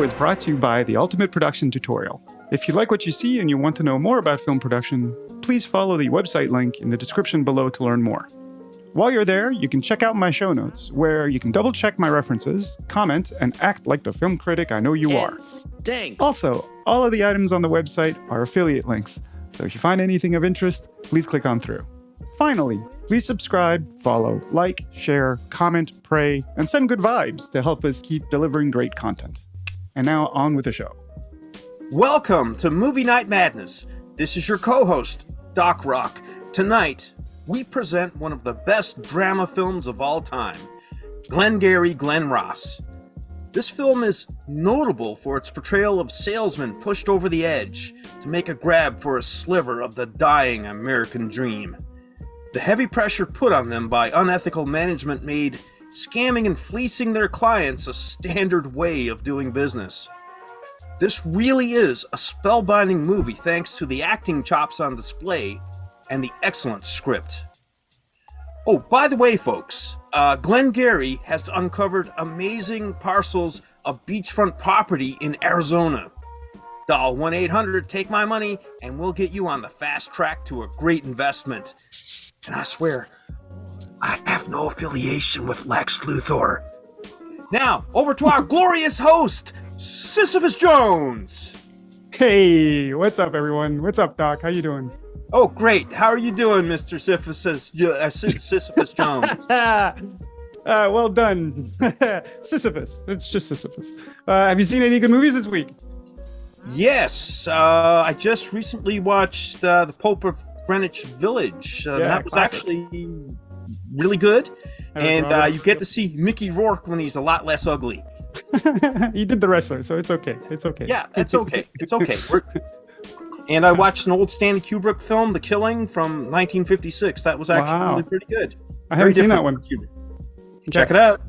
is brought to you by The Ultimate Production Tutorial. If you like what you see and you want to know more about film production, please follow the website link in the description below to learn more. While you're there, you can check out my show notes, where you can double-check my references, comment, and act like the film critic I know you are. Thanks. Also, all of the items on the website are affiliate links, so if you find anything of interest, please click on through. Finally, please subscribe, follow, like, share, comment, pray, and send good vibes to help us keep delivering great content. And now, on with the show. Welcome to Movie Night Madness. This is your co-host, Doc Rock. Tonight, we present one of the best drama films of all time, Glenngary, Glen Ross. This film is notable for its portrayal of salesmen pushed over the edge to make a grab for a sliver of the dying American dream. The heavy pressure put on them by unethical management made scamming and fleecing their clients a standard way of doing business. This really is a spellbinding movie thanks to the acting chops on display and the excellent script. Oh, by the way, folks, Glenngary has uncovered amazing parcels of beachfront property in Arizona. Dial 1-800-TAKE-MY-MONEY and we'll get you on the fast track to a great investment. And I swear, I have no affiliation with Lex Luthor. Now, over to our glorious host, Sisyphus Jones. Hey, what's up, everyone? What's up, Doc? How you doing? Oh, great. How are you doing, Mr. Sisyphus Jones? Well done. Sisyphus. It's just Sisyphus. Have you seen any good movies this week? Yes. I just recently watched The Pope of Greenwich Village. That was classic. actually really good. And you get to see Mickey Rourke when he's a lot less ugly. He did the wrestler, so it's okay. It's okay. Yeah, it's okay. It's okay. And I watched an old Stanley Kubrick film, The Killing, from 1956. That was actually really pretty good. I haven't seen that one. Check it out.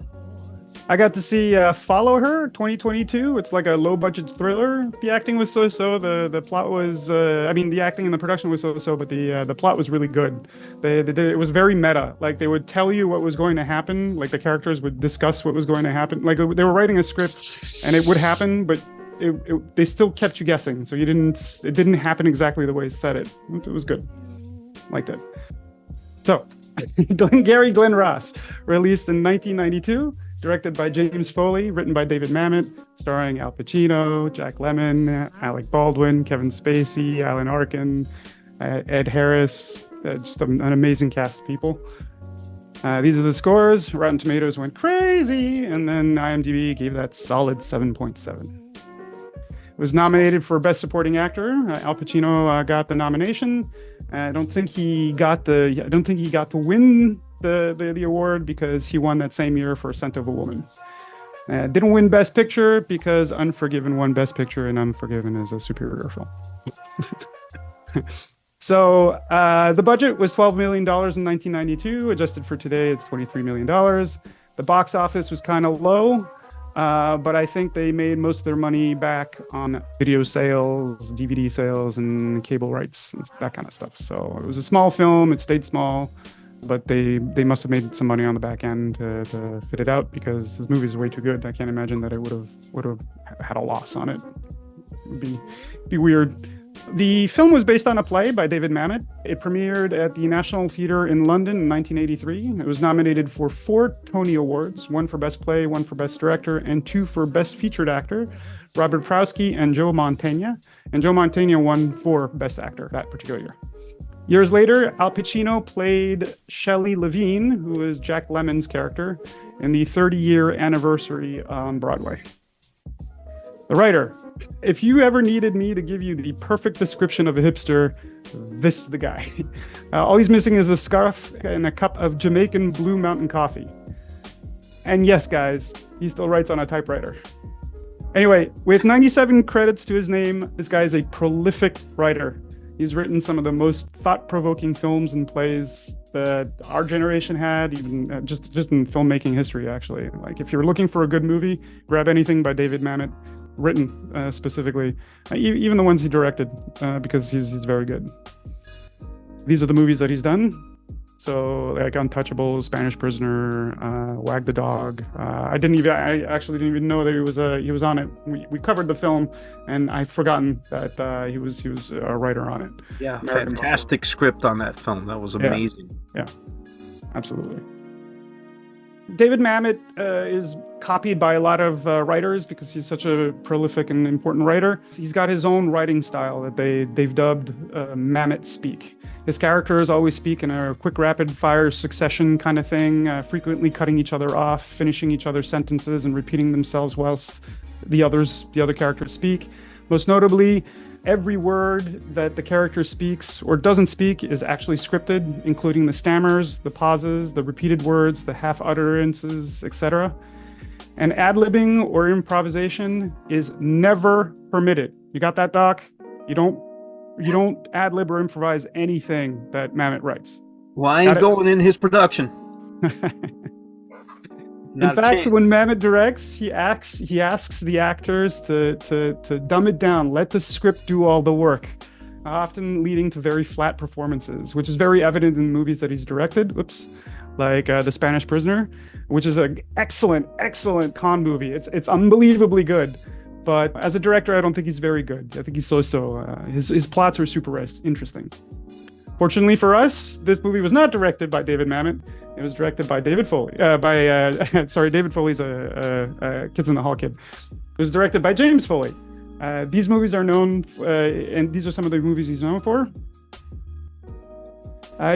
I got to see Follow Her 2022. It's like a low-budget thriller. The acting was so-so. The plot was, the acting and the production was so-so, but the plot was really good. It was very meta. Like, they would tell you what was going to happen. Like, the characters would discuss what was going to happen. Like, they were writing a script, and it would happen, but they still kept you guessing. So it didn't happen exactly the way it said it. It was good. Liked it. So, Glenngary, Glen Ross, released in 1992. Directed by James Foley, written by David Mamet, starring Al Pacino, Jack Lemmon, Alec Baldwin, Kevin Spacey, Alan Arkin, Ed Harris, just an amazing cast of people. These are the scores. Rotten Tomatoes went crazy, and then IMDb gave that solid 7.7. It was nominated for Best Supporting Actor. Al Pacino got the nomination. I don't think he got to win the award because he won that same year for Scent of a Woman. Didn't win Best Picture because Unforgiven won Best Picture, and Unforgiven is a superior film. So the budget was $12 million in 1992. Adjusted for today, it's $23 million. The box office was kind of low, but I think they made most of their money back on video sales, DVD sales, and cable rights, and that kind of stuff. So it was a small film. It stayed small. But they must have made some money on the back end to fit it out, because this movie is way too good. I can't imagine that it would have had a loss on it. It would be weird. The film was based on a play by David Mamet. It premiered at the National Theatre in London in 1983. It was nominated for 4 Tony Awards, 1 for Best Play, 1 for Best Director, and 2 for Best Featured Actor. Robert Prowse and Joe Mantegna. And Joe Mantegna won for Best Actor that particular year. Years later, Al Pacino played Shelley Levine, who is Jack Lemmon's character, in the 30-year anniversary on Broadway. The writer: if you ever needed me to give you the perfect description of a hipster, this is the guy. All he's missing is a scarf and a cup of Jamaican Blue Mountain coffee. And yes, guys, he still writes on a typewriter. Anyway, with 97 credits to his name, this guy is a prolific writer. He's written some of the most thought-provoking films and plays that our generation had, even just in filmmaking history, actually. Like, if you're looking for a good movie, grab anything by David Mamet, written specifically. Even the ones he directed, because he's very good. These are the movies that he's done. So like Untouchable, Spanish Prisoner, Wag the Dog. I actually didn't even know that he was on it. We covered the film, and I'd forgotten that he was a writer on it. Yeah, American fantastic script on that film. That was amazing. Yeah, absolutely. David Mamet is copied by a lot of writers because he's such a prolific and important writer. He's got his own writing style that they've dubbed Mamet speak. His characters always speak in a quick, rapid-fire succession kind of thing, frequently cutting each other off, finishing each other's sentences, and repeating themselves whilst the other characters speak. Most notably, every word that the character speaks or doesn't speak is actually scripted, including the stammers, the pauses, the repeated words, the half utterances, etc. And ad-libbing or improvisation is never permitted. You got that, Doc? You don't ad-lib or improvise anything that Mamet writes. Well, I ain't going in his production. In fact, when Mamet directs, he asks the actors to dumb it down, let the script do all the work, often leading to very flat performances, which is very evident in movies that he's directed. Like The Spanish Prisoner, which is an excellent con movie. It's unbelievably good, but as a director, I don't think he's very good. I think he's so-so. His plots are super interesting. Fortunately for us, this movie was not directed by David Mamet. It was directed by David Foley. David Foley's a Kids in the Hall kid. It was directed by James Foley. These movies are known, and these are some of the movies he's known for.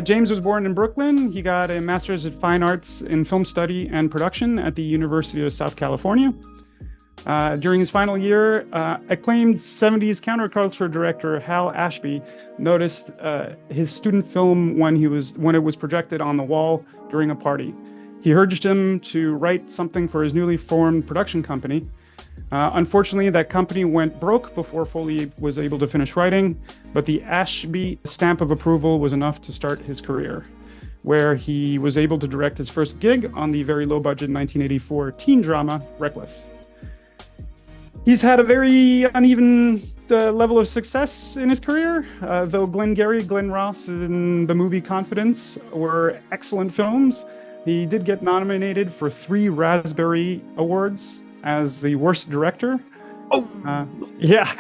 James was born in Brooklyn. He got a master's of fine arts in film study and production at the University of South California. During his final year, acclaimed 70s counterculture director Hal Ashby noticed his student film when it was projected on the wall during a party. He urged him to write something for his newly formed production company. Unfortunately, that company went broke before Foley was able to finish writing, but the Ashby stamp of approval was enough to start his career, where he was able to direct his first gig on the very low-budget 1984 teen drama, Reckless. He's had a very uneven level of success in his career, though Glenngary, Glen Ross, and the movie Confidence were excellent films. He did get nominated for 3 Raspberry Awards as the worst director. Yeah.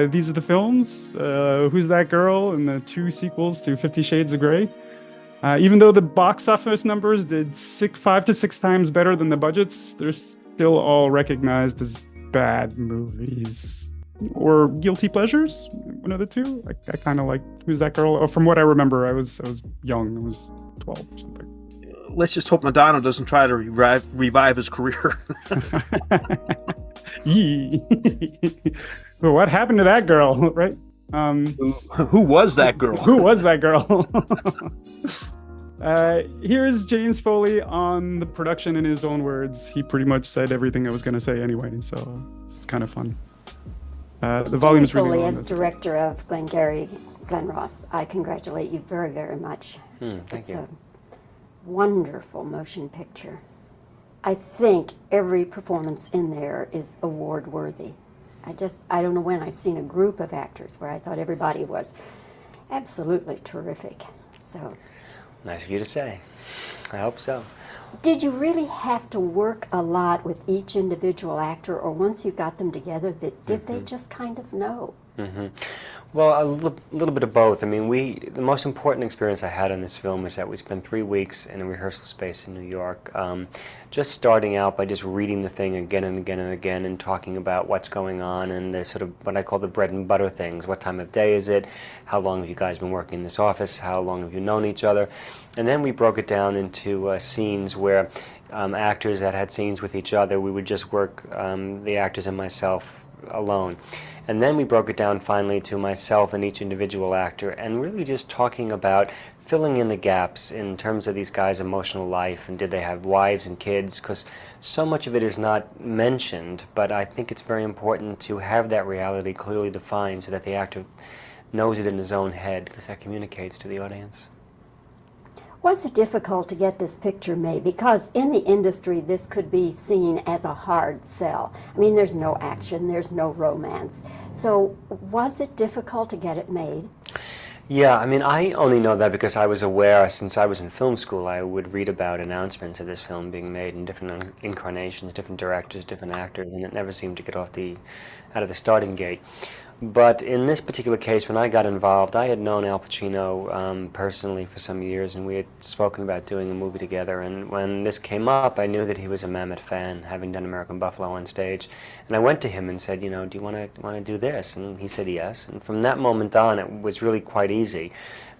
These are the films, Who's That Girl, and the 2 sequels to 50 Shades of Grey. Even though the box office numbers did 5 to 6 times better than the budgets, there's still all recognized as bad movies or guilty pleasures. One of the two. I kind of like Who's That Girl? From what I remember, I was young. I was 12 or something. Let's just hope Madonna doesn't try to revive his career. Well, what happened to that girl, right? Who was that girl? Who was that girl? Here's James Foley on the production in his own words. He pretty much said everything I was going to say anyway, so it's kind of fun. The volume is really long. Foley, as director of Glenngary, Glen Ross, I congratulate you very, very much. Thank you. It's a wonderful motion picture. I think every performance in there is award worthy. I don't know when I've seen a group of actors where I thought everybody was absolutely terrific. So. Nice of you to say. I hope so. Did you really have to work a lot with each individual actor, or once you got them together, did they just kind of know? Well, a little bit of both. I mean, the most important experience I had in this film was that we spent 3 weeks in a rehearsal space in New York, just starting out by just reading the thing again and again and again and talking about what's going on and the sort of what I call the bread and butter things. What time of day is it? How long have you guys been working in this office? How long have you known each other? And then we broke it down into scenes where actors that had scenes with each other, we would just work the actors and myself alone. And then we broke it down finally to myself and each individual actor, and really just talking about filling in the gaps in terms of these guys' emotional life, and did they have wives and kids, because so much of it is not mentioned, but I think it's very important to have that reality clearly defined so that the actor knows it in his own head, because that communicates to the audience. Was it difficult to get this picture made? Because in the industry, this could be seen as a hard sell. I mean, there's no action, there's no romance. So was it difficult to get it made? Yeah, I mean, I only know that because I was aware since I was in film school, I would read about announcements of this film being made in different incarnations, different directors, different actors, and it never seemed to get out of the starting gate. But in this particular case, when I got involved, I had known Al Pacino personally for some years, and we had spoken about doing a movie together. And when this came up, I knew that he was a Mamet fan, having done American Buffalo on stage. And I went to him and said, do you want to do this? And he said yes. And from that moment on, it was really quite easy,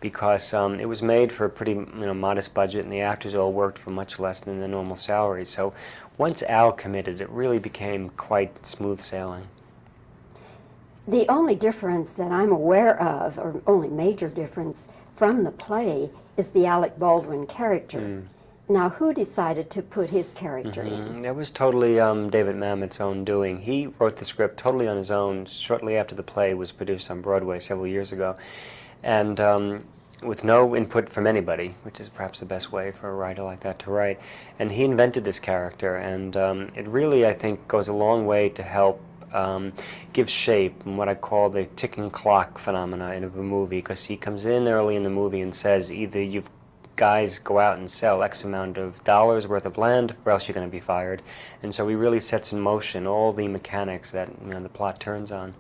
because it was made for a pretty modest budget, and the actors all worked for much less than their normal salaries. So once Al committed, it really became quite smooth sailing. The only difference that I'm aware of, or only major difference from the play, is the Alec Baldwin character. Now, who decided to put his character in? That was totally David Mamet's own doing. He wrote the script totally on his own shortly after the play was produced on Broadway several years ago, and with no input from anybody, which is perhaps the best way for a writer like that to write. And he invented this character, and it really, I think, goes a long way to help give shape in what I call the ticking clock phenomena in a movie, because he comes in early in the movie and says either you guys go out and sell X amount of dollars worth of land, or else you're going to be fired. And so he really sets in motion all the mechanics that the plot turns on.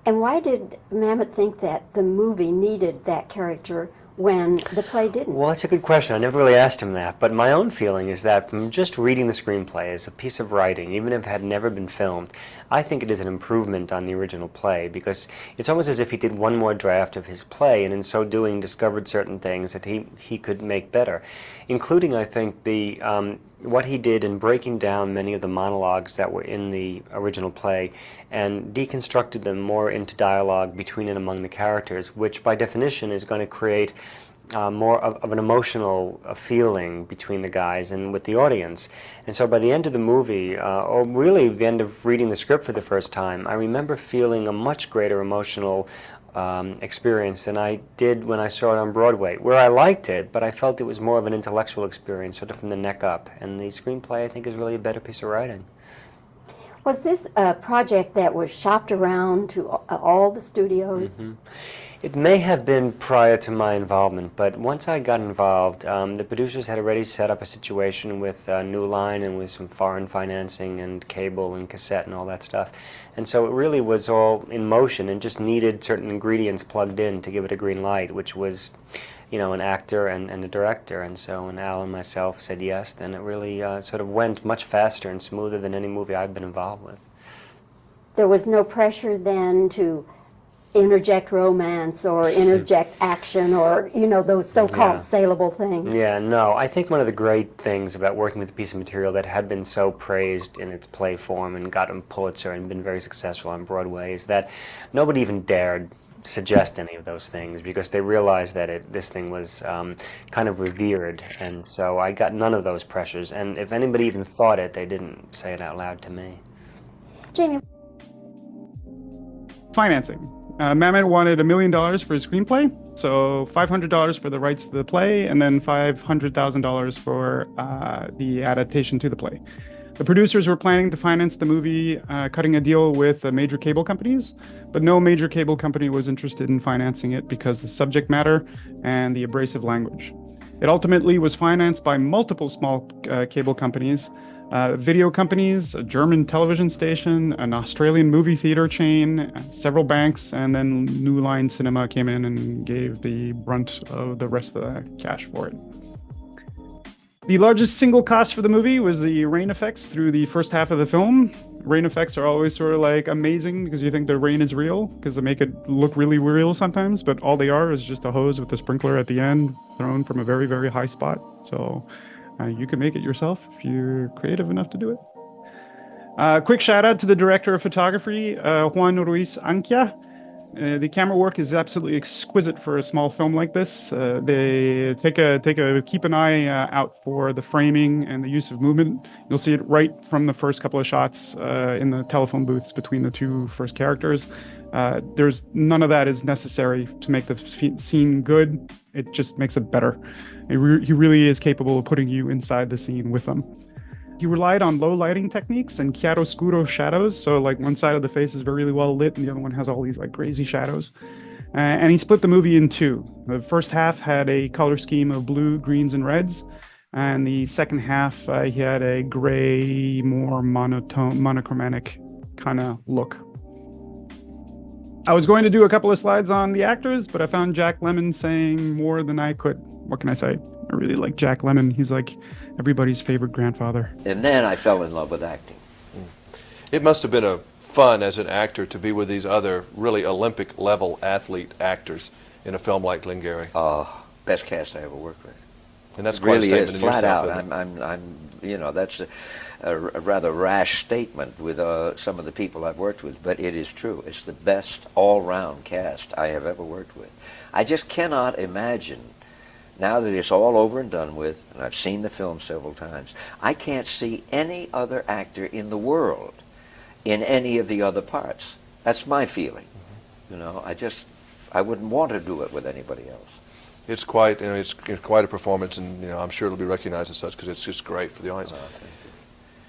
And why did Mamet think that the movie needed that character when the play didn't? Well, that's a good question. I never really asked him that, but my own feeling is that from just reading the screenplay as a piece of writing, even if it had never been filmed, I think it is an improvement on the original play, because it's almost as if he did one more draft of his play, and in so doing discovered certain things that he could make better, including, I think, the what he did in breaking down many of the monologues that were in the original play and deconstructed them more into dialogue between and among the characters, which by definition is going to create more of an emotional feeling between the guys and with the audience. And so by the end of the movie, or really the end of reading the script for the first time, I remember feeling a much greater emotional experience than I did when I saw it on Broadway, where I liked it, but I felt it was more of an intellectual experience, sort of from the neck up. And the screenplay, I think, is really a better piece of writing. Was this a project that was shopped around to all the studios? It may have been prior to my involvement, but once I got involved, the producers had already set up a situation with New Line and with some foreign financing and cable and cassette and all that stuff. And so it really was all in motion and just needed certain ingredients plugged in to give it a green light, which was, an actor and a director. And so when Al and myself said yes, then it really sort of went much faster and smoother than any movie I've been involved with. There was no pressure then to interject romance or interject action or, those so-called saleable things. Yeah, no. I think one of the great things about working with a piece of material that had been so praised in its play form and gotten Pulitzer and been very successful on Broadway is that nobody even dared suggest any of those things, because they realized that this thing was kind of revered, and so I got none of those pressures, and if anybody even thought it, they didn't say it out loud to me. Jamie. Financing. Mamet wanted $1 million for his screenplay, so $500 for the rights to the play, and then $500,000 for the adaptation to the play. The producers were planning to finance the movie, cutting a deal with major cable companies, but no major cable company was interested in financing it because the subject matter and the abrasive language. It ultimately was financed by multiple small cable companies, video companies, a German television station, an Australian movie theater chain, several banks, and then New Line Cinema came in and gave the brunt of the rest of the cash for it. The largest single cost for the movie was the rain effects through the first half of the film. Rain effects are always sort of like amazing because you think the rain is real because they make it look really real sometimes, but all they are is just a hose with a sprinkler at the end thrown from a very, very high spot. So you can make it yourself if you're creative enough to do it. Quick shout out to the director of photography, Juan Ruiz Anquia. The camera work is absolutely exquisite for a small film like this. They keep an eye out for the framing and the use of movement. You'll see it right from the first couple of shots in the telephone booths between the two first characters. There's none of that is necessary to make the scene good. It just makes it better. He really is capable of putting you inside the scene with them. He relied on low lighting techniques and chiaroscuro shadows. So like one side of the face is very well lit and the other one has all these like crazy shadows. And he split the movie in two. The first half had a color scheme of blue, greens, and reds. And the second half, he had a gray, more monochromatic kind of look. I was going to do a couple of slides on the actors, but I found Jack Lemmon saying more than I could. What can I say? I really like Jack Lemmon. He's like everybody's favorite grandfather. And then I fell in love with acting. It must have been a fun as an actor to be with these other really Olympic level athlete actors in a film like Glenngary. Oh, best cast I ever worked with. And that's It quite really a statement is in flat yourself, out. isn't it? I'm you know, that's a rather rash statement with some of the people I've worked with, but it is true. It's the best all-round cast I have ever worked with. I just cannot imagine, now that it's all over and done with, and I've seen the film several times, I can't see any other actor in the world in any of the other parts. That's my feeling. You know, I wouldn't want to do it with anybody else. It's quite, it's quite a performance, and I'm sure it'll be recognized as such because it's just great for the audience. Thank you.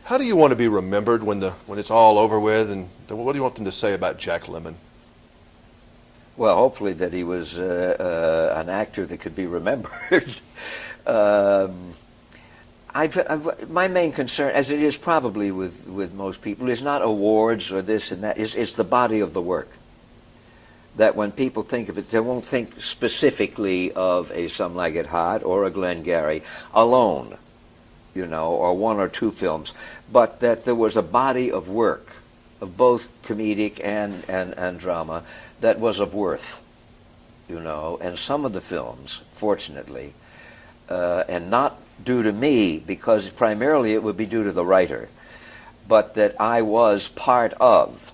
How do you want to be remembered when it's all over with, and what do you want them to say about Jack Lemmon? Well, hopefully that he was an actor that could be remembered. My main concern, as it is probably with most people, is not awards or this and that. It's the body of the work. That when people think of it, they won't think specifically of a Some Like It Hot or a Glenngary alone, or one or two films, but that there was a body of work of both comedic and drama that was of worth, and some of the films, fortunately, and not due to me, because primarily it would be due to the writer, but that I was part of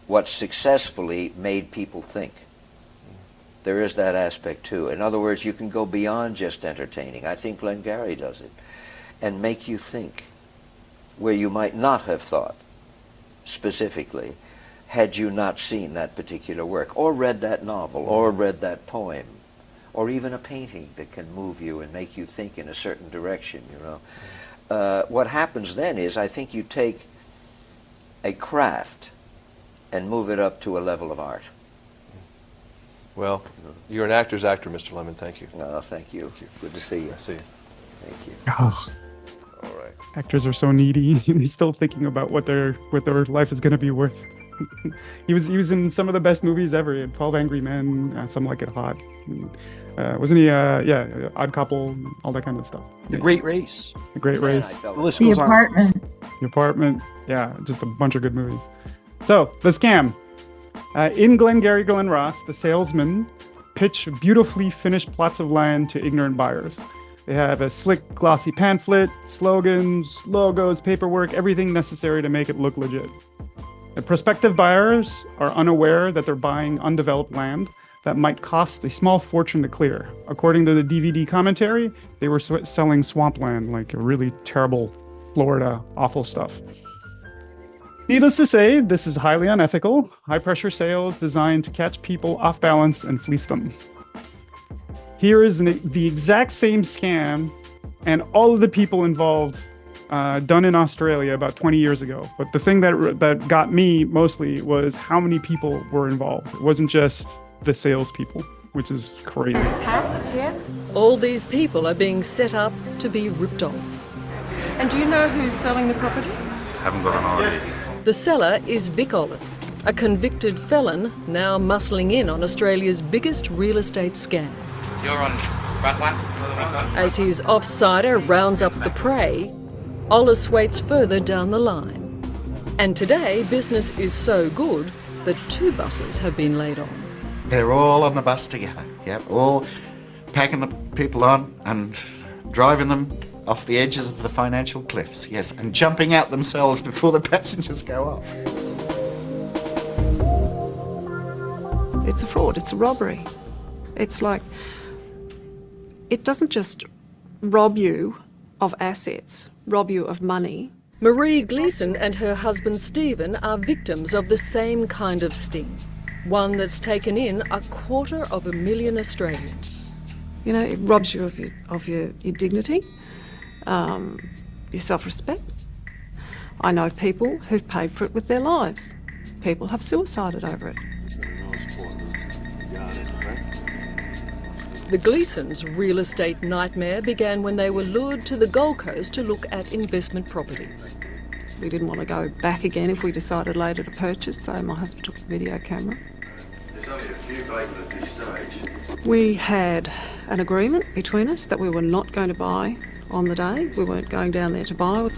what successfully made people think. There is that aspect too. In other words, you can go beyond just entertaining. I think Glenngary does it, and make you think where you might not have thought specifically had you not seen that particular work, or read that novel, or read that poem, or even a painting that can move you and make you think in a certain direction, What happens then is, I think you take a craft and move it up to a level of art. Well, you're an actor's actor, Mr. Lemmon. Thank you. Thank you. Good to see you. I see you. Thank you. Oh, All right. actors are so needy. They're still thinking about what their life is going to be worth. He was in some of the best movies ever. He had 12 Angry Men, Some Like It Hot. Wasn't he? Odd Couple, all that kind of stuff. The Great Race. The Great Man, I Race. felt The list The goes on. Apartment. The Apartment. Yeah, just a bunch of good movies. So, the scam. In Glenngary, Glen Ross, the salesmen pitch beautifully finished plots of land to ignorant buyers. They have a slick, glossy pamphlet, slogans, logos, paperwork, everything necessary to make it look legit. The prospective buyers are unaware that they're buying undeveloped land that might cost a small fortune to clear. According to the DVD commentary, they were selling swampland, like a really terrible Florida, awful stuff. Needless to say, this is highly unethical, high-pressure sales designed to catch people off balance and fleece them. Here is the exact same scam and all of the people involved done in Australia about 20 years ago. But the thing that got me mostly was how many people were involved. It wasn't just the salespeople, which is crazy. All these people are being set up to be ripped off. And do you know who's selling the property? Haven't got an idea. The seller is Vic Ollis, a convicted felon now muscling in on Australia's biggest real estate scam. You're on front one. As his off-sider rounds up the prey, Ollis waits further down the line. And today, business is so good that 2 buses have been laid on. They're all on the bus together, yep, all packing the people on and driving them off the edges of the financial cliffs, yes, and jumping out themselves before the passengers go off. It's a fraud, it's a robbery. It's like, it doesn't just rob you of assets, rob you of money. Marie Gleeson and her husband Stephen are victims of the same kind of sting, one that's taken in 250,000 Australians. It robs you of your dignity, your self-respect. I know people who've paid for it with their lives. People have suicided over it. The Gleesons' real estate nightmare began when they were lured to the Gold Coast to look at investment properties. We didn't want to go back again if we decided later to purchase, so my husband took the video camera. There's only a few vacant at this stage. We had an agreement between us that we were not going to buy on the day. We weren't going down there to buy.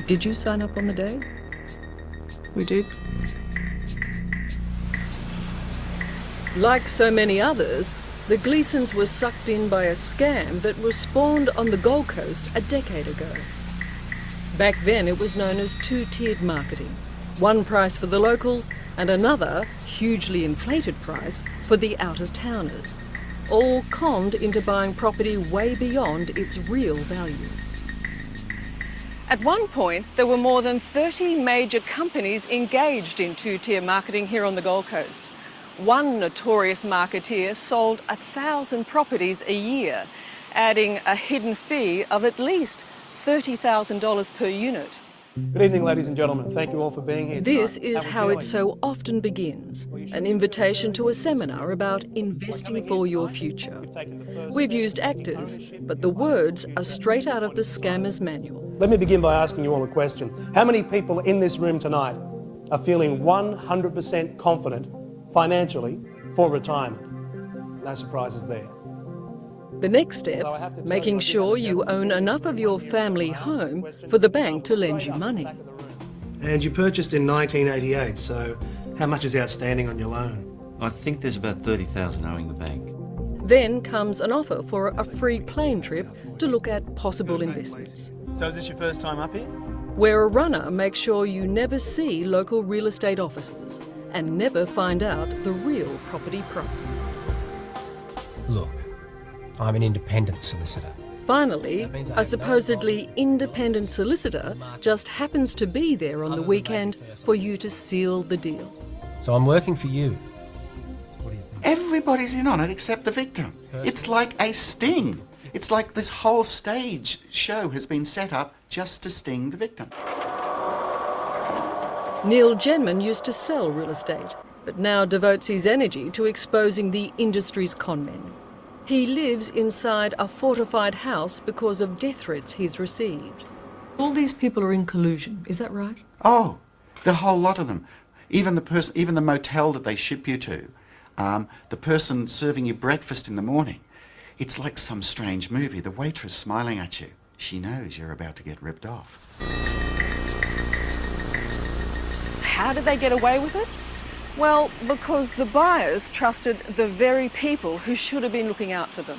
Did you sign up on the day? We did. Like so many others, the Gleesons were sucked in by a scam that was spawned on the Gold Coast a decade ago. Back then it was known as two-tiered marketing. One price for the locals and another, hugely inflated price for the out-of-towners. All conned into buying property way beyond its real value. At one point, there were more than 30 major companies engaged in two-tier marketing here on the Gold Coast. One notorious marketeer sold 1,000 properties a year, adding a hidden fee of at least $30,000 per unit. Good evening, ladies and gentlemen. Thank you all for being here tonight. This is how it so often begins, an invitation to a seminar about investing for your future. We've used actors, but the words are straight out of the scammer's manual. Let me begin by asking you all a question. How many people in this room tonight are feeling 100% confident financially for retirement? No surprises there. The next step, making sure you own enough of your family home for the bank to lend you money. And you purchased in 1988, so how much is outstanding on your loan? I think there's about 30,000 owing the bank. Then comes an offer for a free plane trip to look at possible investments. So is this your first time up here? Where a runner makes sure you never see local real estate offices and never find out the real property price. Look, I'm an independent solicitor. Finally, a supposedly independent solicitor just happens to be there on the weekend for you to seal the deal. So I'm working for you. Everybody's in on it except the victim. It's like a sting. It's like this whole stage show has been set up just to sting the victim. Neil Genman used to sell real estate, but now devotes his energy to exposing the industry's conmen. He lives inside a fortified house because of death threats he's received. All these people are in collusion, is that right? Oh, the whole lot of them. Even the motel that they ship you to, the person serving you breakfast in the morning. It's like some strange movie. The waitress smiling at you. She knows you're about to get ripped off. How did they get away with it? Well, because the buyers trusted the very people who should have been looking out for them.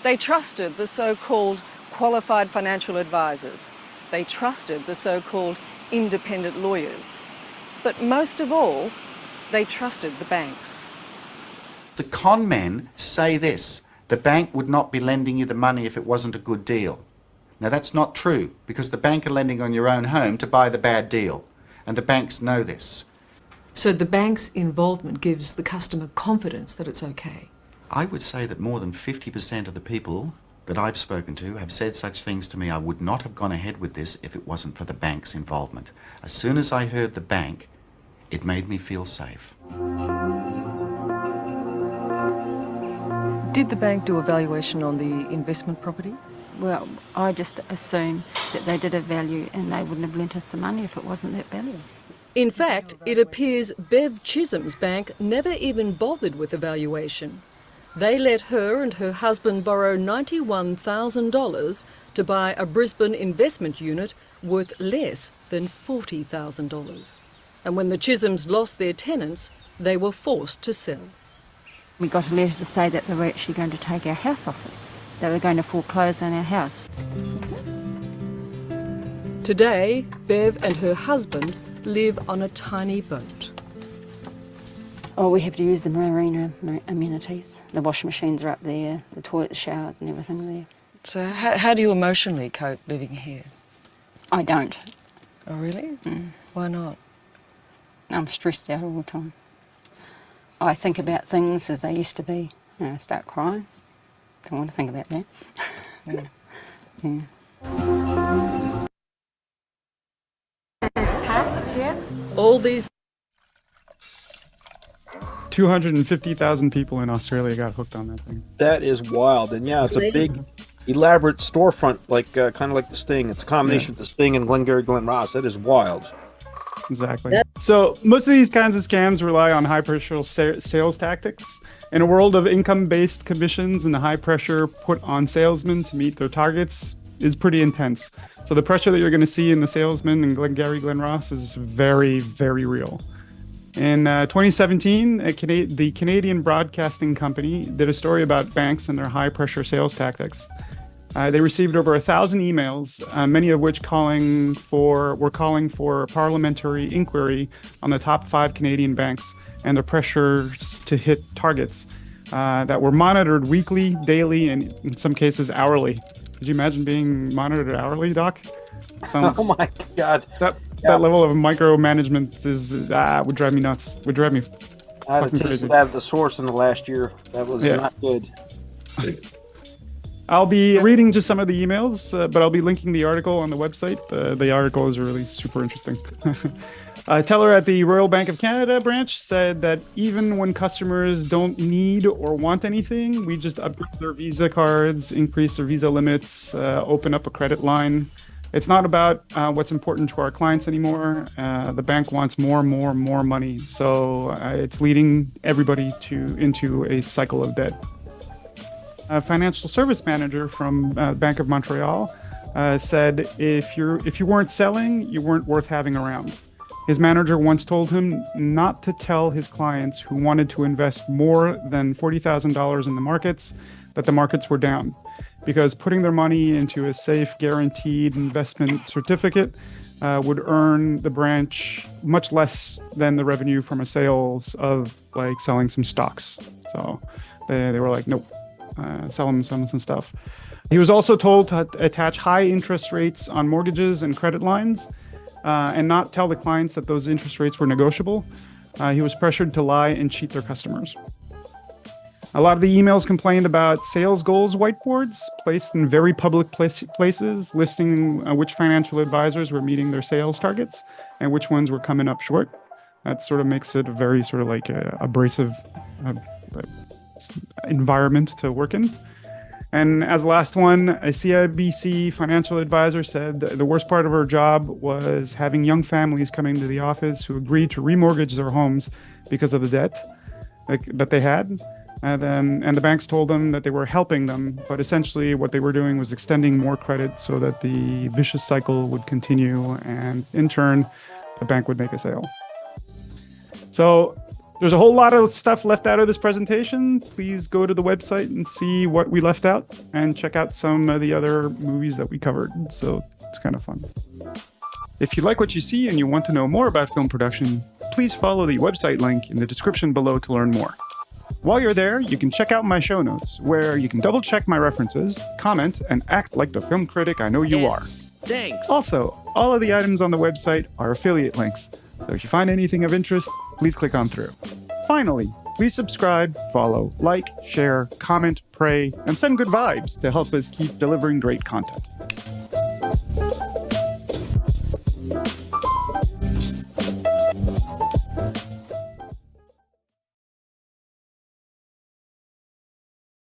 They trusted the so-called qualified financial advisors. They trusted the so-called independent lawyers. But most of all, they trusted the banks. The con men say this: the bank would not be lending you the money if it wasn't a good deal. Now that's not true, because the bank are lending on your own home to buy the bad deal, and the banks know this. So the bank's involvement gives the customer confidence that it's okay. I would say that more than 50% of the people that I've spoken to have said such things to me. I would not have gone ahead with this if it wasn't for the bank's involvement. As soon as I heard the bank, it made me feel safe. Did the bank do a valuation on the investment property? Well, I just assumed that they did a value and they wouldn't have lent us the money if it wasn't that value. In fact, it appears Bev Chisholm's bank never even bothered with a valuation. They let her and her husband borrow $91,000 to buy a Brisbane investment unit worth less than $40,000. And when the Chisholms lost their tenants, they were forced to sell. We got a letter to say that they were actually going to take our house off us. They were going to foreclose on our house. Today, Bev and her husband live on a tiny boat. Oh, we have to use the marina amenities. The washing machines are up there, the toilet, showers and everything there. So how do you emotionally cope living here? I don't. Oh, really? Why not? I'm stressed out all the time. I think about things as they used to be and I start crying. Don't want to think about that. Yeah. All these 250,000 people in Australia got hooked on that thing. That is wild. And yeah, it's a big, elaborate storefront, like kind of like the Sting. It's a combination of the Sting and Glenngary, Glen Ross. That is wild. Exactly. So most of these kinds of scams rely on high-pressure sales tactics. In a world of income-based commissions, and the high pressure put on salesmen to meet their targets is pretty intense. So the pressure that you're going to see in the salesmen in Glenngary, Glen Ross is very, very real. In 2017, the Canadian Broadcasting Company did a story about banks and their high-pressure sales tactics. They received over 1,000 emails, many of which were calling for a parliamentary inquiry on the top 5 Canadian banks and the pressures to hit targets that were monitored weekly, daily, and in some cases hourly. Could you imagine being monitored hourly, Doc? Oh my God. That level of micromanagement would drive me nuts. Would drive me I had a fucking taste crazy. of that at the source in the last year. That was not good. I'll be reading just some of the emails, but I'll be linking the article on the website. The article is really super interesting. A teller at the Royal Bank of Canada branch said that even when customers don't need or want anything, we just upgrade their Visa cards, increase their Visa limits, open up a credit line. It's not about what's important to our clients anymore. The bank wants more money. So it's leading everybody into a cycle of debt. A financial service manager from Bank of Montreal said if you weren't selling, you weren't worth having around. His manager once told him not to tell his clients who wanted to invest more than $40,000 in the markets that the markets were down, because putting their money into a safe, guaranteed investment certificate would earn the branch much less than the revenue from a sales of like selling some stocks. So they were like, nope, sell them some stuff. He was also told to attach high interest rates on mortgages and credit lines, and not tell the clients that those interest rates were negotiable. He was pressured to lie and cheat their customers. A lot of the emails complained about sales goals whiteboards placed in very public places, listing which financial advisors were meeting their sales targets and which ones were coming up short. That sort of makes it a very sort of like abrasive environment to work in. And as last one, a CIBC financial advisor said the worst part of her job was having young families coming to the office who agreed to remortgage their homes because of the debt that they had. And the banks told them that they were helping them, but essentially what they were doing was extending more credit so that the vicious cycle would continue, and in turn, the bank would make a sale. So there's a whole lot of stuff left out of this presentation. Please go to the website and see what we left out, and check out some of the other movies that we covered. So it's kind of fun. If you like what you see and you want to know more about film production, please follow the website link in the description below to learn more. While you're there, you can check out my show notes, where you can double check my references, comment, and act like the film critic I know you are. Thanks. Also, all of the items on the website are affiliate links, so if you find anything of interest, please click on through. Finally, please subscribe, follow, like, share, comment, pray, and send good vibes to help us keep delivering great content.